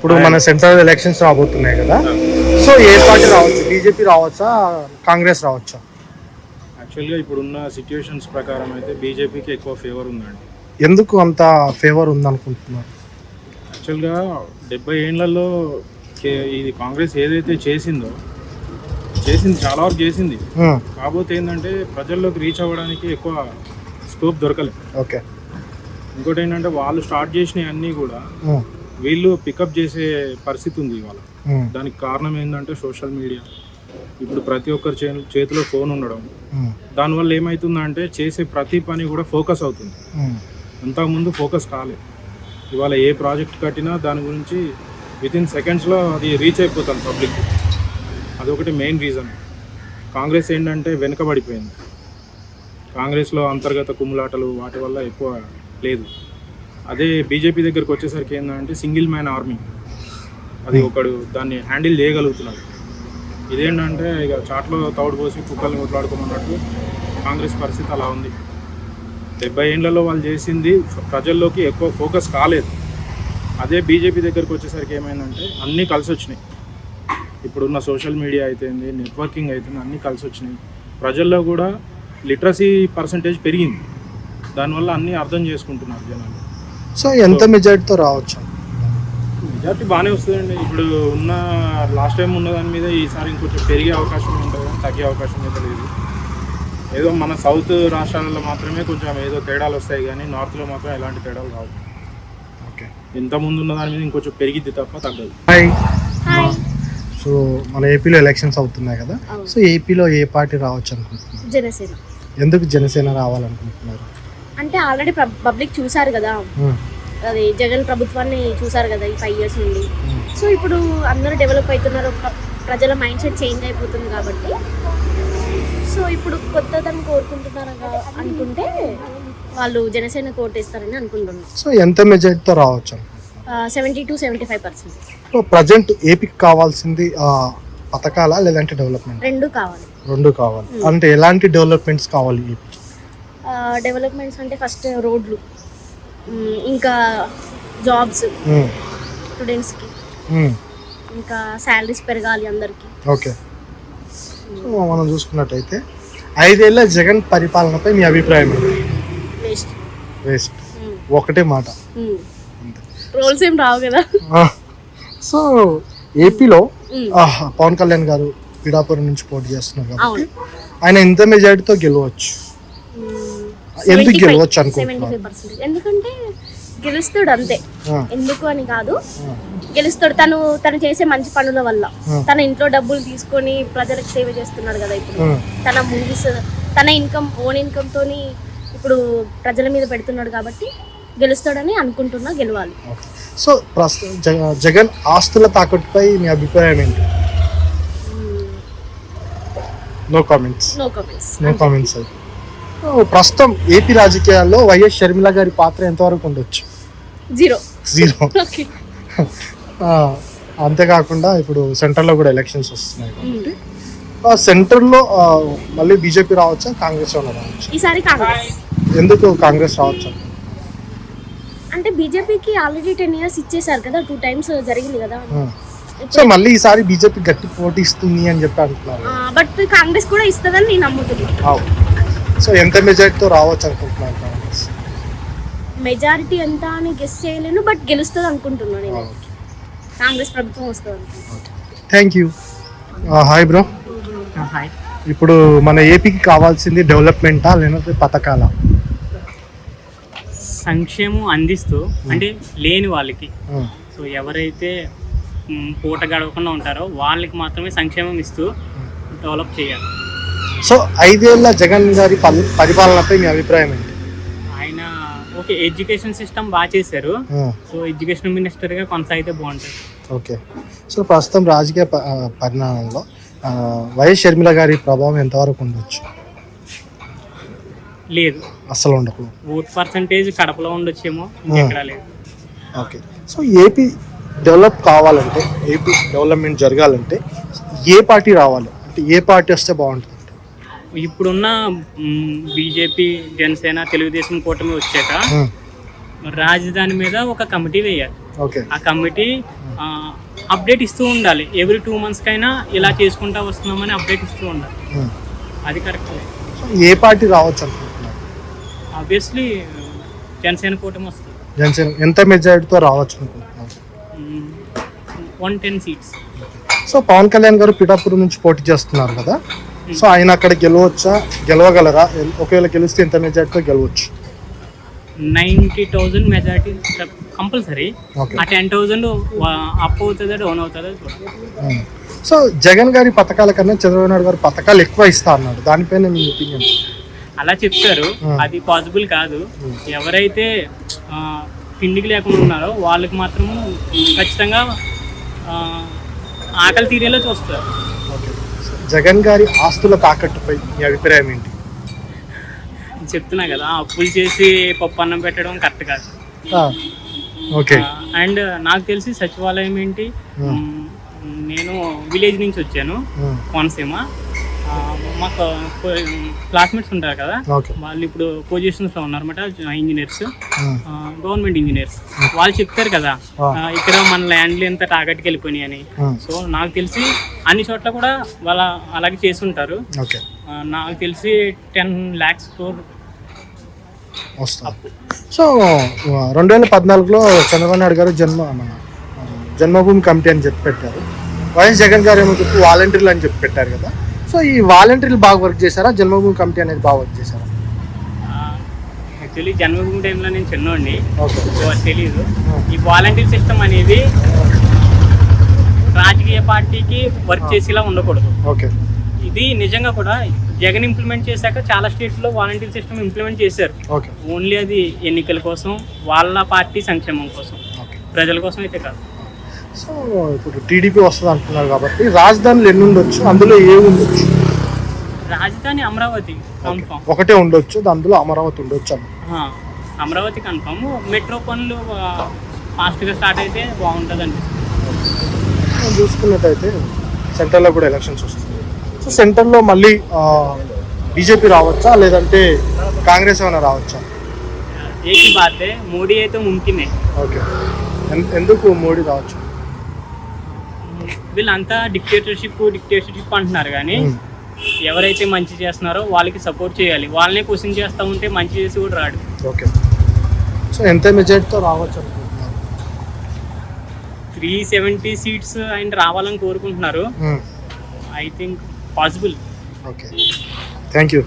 ఇప్పుడు మన central elections రాబోతున్నాయి కదా, సో ఏ పార్టీ రావచ్చు? బీజేపీ రావచ్చా, కాంగ్రెస్ రావచ్చా? యాక్చువల్గా ఇప్పుడున్న సిచ్యువేషన్స్ ప్రకారం అయితే బీజేపీకి ఎక్కువ ఫేవర్ ఉందండి. ఎందుకు అంత ఫేవర్ ఉందనుకుంటున్నారు? యాక్చువల్గా 70 ఏళ్లలో ఇది కాంగ్రెస్ ఏదైతే చేసింది చాలా వరకు చేసింది. కాకపోతే ఏంటంటే ప్రజల్లోకి రీచ్ అవ్వడానికి ఎక్కువ స్కోప్ దొరకలేదు. ఓకే. ఇంకోటి ఏంటంటే వాళ్ళు స్టార్ట్ చేసినవి అన్నీ కూడా వీళ్ళు పికప్ చేసే పరిస్థితి ఉంది ఇవాళ. దానికి కారణం ఏంటంటే సోషల్ మీడియా. ఇప్పుడు ప్రతి ఒక్కరి చేతిలో ఫోన్ ఉండడం, దానివల్ల ఏమవుతుందంటే చేసే ప్రతి పని కూడా ఫోకస్ అవుతుంది. అంతకుముందు ఫోకస్ కాలేదు. ఇవాళ ఏ ప్రాజెక్ట్ కట్టినా దాని గురించి వితిన్ సెకండ్స్లో అది రీచ్ అయిపోతుంది పబ్లిక్. అదొకటి మెయిన్ రీజన్. కాంగ్రెస్ ఏంటంటే వెనుకబడిపోయింది. కాంగ్రెస్లో అంతర్గత కుమ్ములాటలు వాటి వల్ల ఎక్కువ లేదు. అదే బీజేపీ దగ్గరికి వచ్చేసరికి ఏంటంటే సింగిల్ మ్యాన్ ఆర్మీ, అది ఒకడు దాన్ని హ్యాండిల్ చేయగలుగుతున్నాడు. ఇదేంటంటే ఇక చాట్లో తౌడు పోసి కుక్కల్ని కొట్లాడుకోమన్నట్టు కాంగ్రెస్ పరిస్థితి అలా ఉంది. 70 ఏళ్లలో వాళ్ళు చేసింది ప్రజల్లోకి ఎక్కువ ఫోకస్ కాలేదు. అదే బీజేపీ దగ్గరికి వచ్చేసరికి ఏమైందంటే అన్నీ కలిసి వచ్చినాయి. ఇప్పుడున్న సోషల్ మీడియా అయితేంది, నెట్వర్కింగ్ అయితేంది, అన్నీ కలిసి వచ్చినాయి. ప్రజల్లో కూడా లిటరసీ పర్సంటేజ్ పెరిగింది. దానివల్ల అన్నీ అర్థం చేసుకుంటున్నారు జనాలు. సో ఎంత మెజారిటీతో రావచ్చు? మెజారిటీ బాగానే వస్తుందండి. ఇప్పుడు ఉన్న లాస్ట్ టైం ఉన్న దాని మీద ఈసారి ఇంకొంచెం పెరిగే అవకాశం ఉంటుంది, కానీ తగ్గే అవకాశం అయితే లేదు. ఏదో మన సౌత్ రాష్ట్రాలలో మాత్రమే కొంచెం ఏదో తేడాలు వస్తాయి, కానీ నార్త్లో మాత్రం ఎలాంటి తేడాలు రావు. ఓకే. ఇంతకుముందు ఉన్న దాని మీద ఇంకొంచెం పెరిగిద్ది తప్ప తగ్గదు. హాయ్. సో మన ఏపీలో ఎలక్షన్స్ అవుతున్నాయి కదా, సో ఏపీలో ఏ పార్టీ రావచ్చు అనుకుంటున్నారు? జనసేన. ఎందుకు జనసేన రావాలనుకుంటున్నారు? అంటే ఆల్రెడీ పబ్లిక్ చూసారు కదా, అది జగన్ ప్రభుత్వాన్ని చూసారు కదా ఈ 5 years నుండి. సో ఇప్పుడు అందరూ డెవలప్ అవుతున్నారు, ప్రజల మైండ్ సెట్ చేంజ్ అయిపోతుంది కాబట్టి సో ఇప్పుడు కొత్తదని కోరుకుంటున్నారు అనుకుంటే వాళ్ళు జనసేన కోటేస్తారని అనుకుంటున్నారు. సో ఎంత మెజారిటీతో రావచ్చు? 70 to 75%. సో ప్రజెంట్ ఏపీకి కావాల్సింది పథకాలా లేదంటే డెవలప్మెంట్? రెండు కావాలి. రెండు కావాలి. అంటే ఎలాంటి డెవలప్మెంట్స్ కావాలి ఏపీకి? డెవలప్మెంట్స్ అంటే ఫస్ట్ రోడ్లు, ఇంకా జాబ్స్ స్టూడెంట్స్కి, ఇంకా శాలరీస్ పెరగాలి అందరికి. ఓకే. సో మనం చూసుకున్నట్టయితే 5 ఏళ్ల జగన్ పరిపాలనపై మీ అభిప్రాయం ఏంటి? వేస్ట్. ఒకటే మాట. రోల్స్ ఏం రావు కదా. సో ఏపీలో పవన్ కళ్యాణ్ గారు పిఠాపురం నుంచి పోటీ చేస్తున్నారు కాబట్టి ఆయన ఎంత మెజారిటీతో గెలవచ్చు? ఎందుకు గెలవచ్చు అనుకుంటున్నారు? 75%. ఎందుకంటే గెలుస్తాడు అంతే, ఎందుకు అని కాదు, గెలుస్తాడు. తను చేసే మంచి పనుల వల్ల, తన ఇంట్లో డబ్బులు తీసుకొని ప్రజలకు సేవ చేస్తున్నాడు కదా. ఇప్పుడు తన మూవీస్, తన ఓన్ ఇన్కమ్ తోని ఇప్పుడు ప్రజల మీద పెడుతున్నాడు కాబట్టి గెలుస్తాడని అనుకుంటున్నా, గెలవాలి. సో ప్రస్తుతం జగన్ ఆస్తుల తాకట్టుపై మీ అభిప్రాయం ఏంటి? No comments. ప్రస్తుతం ఏపీ రాజకీయాల్లో వైఎస్ షర్మిల గారి పాత్ర ఎంతవరకు ఉండొచ్చు? జీరో. అంతేకాకుండా ఇప్పుడు సెంట్రల్లో కూడా ఎలక్షన్స్ వస్తున్నాయి కాబట్టి సెంట్రల్లో మళ్ళీ బీజేపీ రావచ్చా, కాంగ్రెస్ రావచ్చు? ఈసారి కాంగ్రెస్. ఎందుకు కాంగ్రెస్ రావచ్చు? అంటే బీజేపీకి ఆల్రెడీ 10 years ఇచ్చేసారు కదా, 2 times జరిగింది కదా. సో మళ్ళీ ఈసారి బీజేపీ గట్టి పోటీ ఇస్తుంది అని చెప్పి అంటున్నారు. బట్ కాంగ్రెస్ కూడా ఇస్తుందని నేను నమ్ముతున్నాను. సో ఎంత మెజారిటీతో రావచ్చు అనుకుంటున్నారు కాంగ్రెస్? మెజారిటీ ఎంత అని గెస్ చేయలేను, బట్ గెలుస్తుంది అనుకుంటున్నాను నేను. కాంగ్రెస్ ప్రభుత్వం వస్తుంది. Thank you. Hi bro. Hi. ఇప్పుడు మన ఏపీకి కావాల్సింది డెవలప్మెంటా లేకపోతే పథకాలా? సంక్షేమం అందిస్తూ, అంటే లేని వాళ్ళకి, సో ఎవరైతే పూట గడవకుండా ఉంటారో వాళ్ళకి మాత్రమే సంక్షేమం ఇస్తూ డెవలప్ చేయాలి. సో 5 ఏళ్ల జగన్ గారి పరిపాలనపై మీ అభిప్రాయం ఏంటి? ఆయన ఓకే, ఎడ్యుకేషన్ సిస్టమ్ బాగా చేశారు. సో ఎడ్యుకేషన్ మినిస్టర్గా కొనసాగితే బాగుంటుంది. ఓకే. సో ప్రస్తుతం రాజకీయ పరిణామంలో వైఎస్ షర్మిల గారి ప్రభావం ఎంతవరకు ఉండొచ్చు? లేదు, అసలు ఉండకూడదు. ఓట్ పర్సంటేజ్ కడపలో ఉండొచ్చేమో, ఎక్కడా లేదు. ఓకే. సో ఏపీ డెవలప్ కావాలంటే, ఏపీ డెవలప్మెంట్ జరగాలంటే ఏ పార్టీ రావాలి? అంటే ఏ పార్టీ వస్తే బాగుంటుంది? ఇప్పుడున్న బీజేపీ, జనసేన, తెలుగుదేశం కూటమి వచ్చాక రాజధాని మీద ఒక కమిటీ వేయాలి. ఓకే. ఆ కమిటీ అప్డేట్ ఇస్తూ ఉండాలి. ఎవ్రీ 2 months కైనా ఇలా చేసుకుంటా వస్తున్నామని అప్డేట్ ఇస్తూ ఉండాలి. అది కరెక్ట్. ఏ పార్టీ రావచ్చు అనుకుంటున్నారు? ఆబ్వియస్లీ జనసేన కూటమి వస్తుంది. జనసేన ఎంత మెజారిటీతో రావచ్చు అనుకుంటున్నారు? 110 seats. సో పవన్ కళ్యాణ్ గారు పిఠాపురం నుంచి పోటీ చేస్తున్నారు కదా, సో ఆయన అక్కడ గెలవచ్చా, గెలవగలరా? ఒకవేళ గెలిస్తే ఎంత మెజారిటీతో గెలవచ్చు? 90,000 మెజారిటీ కంపల్సరీ. ఓకే. ఆ 10,000 అప్ అవుతుందా డౌన్ అవుతుందా చూడాలి. సో జగన్ గారి పథకాల కన్నా చంద్రబాబు నాయుడు గారు పథకాలు ఎక్కువ ఇస్తా అన్నాడు, దానిపైన మీ ఒపీనియన్? అలా చెప్తారు, అది పాసిబుల్ కాదు. ఎవరైతే తిండికి లేకుండా ఉన్నారో వాళ్ళకి మాత్రం ఖచ్చితంగా ఆకలి తీరేలా చూస్తారు. ఓకే. జగన్ గారి ఆస్తుల తాకట్టుపై మీ అభిప్రాయం ఏంటి? చెప్తున్నా కదా, అప్పులు చేసి పప్పు అన్నం పెట్టడం కరెక్ట్ కాదు. ఓకే. అండ్ నాకు తెలిసి సచివాలయం ఏంటి, నేను విలేజ్ నుంచి వచ్చాను, కోనసీమ. మాకు క్లాస్మేట్స్ ఉంటారు కదా, వాళ్ళు ఇప్పుడు పొజిషన్స్లో ఉన్నారన్నమాట, ఇంజనీర్స్, గవర్నమెంట్ ఇంజనీర్స్. వాళ్ళు చెప్తారు కదా ఇక్కడ మన ల్యాండ్లు ఎంత టార్గెట్కి వెళ్ళిపోయినాయి అని. సో నాకు తెలిసి అన్ని చోట్ల కూడా వాళ్ళ అలాగే చేసి ఉంటారు. నాకు తెలిసి 10 lakhs crore వస్తుంది. సో 2014లో చంద్రబాబు నాయుడు గారు జన్మభూమి కమిటీ అని చెప్పి పెట్టారు. వైఎస్ జగన్ గారు ఏమో చెప్పి వాలంటీర్లు అని చెప్పి పెట్టారు కదా, సో ఈ వాలంటీర్లు బాగా వర్క్ చేశారా, జన్మభూమి కమిటీ అనేది బాగా వర్క్ చేశారా? యాక్చువల్లీ జన్మభూమి టైంలో నేను చిన్నోడిని, తెలీదు. ఈ వాలంటీర్ సిస్టమ్ అనేది రాజకీయ పార్టీకి వర్క్ చేసేలా ఉండకూడదు. ఓకే. ఇది నిజంగా కూడా జగన్ ఇంప్లిమెంట్ చేశాక చాలా స్టేట్స్లో వాలంటీర్ సిస్టమ్ ఇంప్లిమెంట్ చేశారు. ఓన్లీ అది ఎన్నికల కోసం, వాళ్ళ పార్టీ సంక్షేమం కోసం, ప్రజల కోసం అయితే కాదు. సో ఇప్పుడు టీడీపీ వస్తుంది అంటున్నారు కాబట్టి రాజధానులు ఎన్ని ఉండొచ్చు, అందులో ఏమి ఉండొచ్చు? రాజధాని అమరావతి కన్ఫామ్, ఒకటే ఉండొచ్చు, అందులో అమరావతి ఉండొచ్చు. అమరావతి కన్ఫామ్. మెట్రో పనులు ఫాస్ట్గా స్టార్ట్ అయితే బాగుంటుంది అనిపిస్తుంది. చూసుకున్నట్టయితే సెంటర్లో కూడా ఎలక్షన్స్ వస్తుంది. సో సెంటర్లో మళ్ళీ బీజేపీ రావచ్చా, లేదంటే కాంగ్రెస్ ఏమైనా రావచ్చా? ఏకీ బాతే, మోడీ అయితే ముమ్కినే. ఓకే. ఎందుకు మోడీ రావచ్చు? వీళ్ళంతా డిక్టేటర్షిప్ అంటున్నారు, కానీ ఎవరైతే మంచి చేస్తున్నారో వాళ్ళకి సపోర్ట్ చేయాలి. వాళ్ళనే క్వశ్చన్ చేస్తూ ఉంటే మంచి చేసి కూడా రాడు. ఓకే. సో ఎంత మెజారిటీతో రావచ్చు అనుకుంటున్నారు? 370 seats ఆయన రావాలని కోరుకుంటున్నారు. I think possible. Okay. Thank you.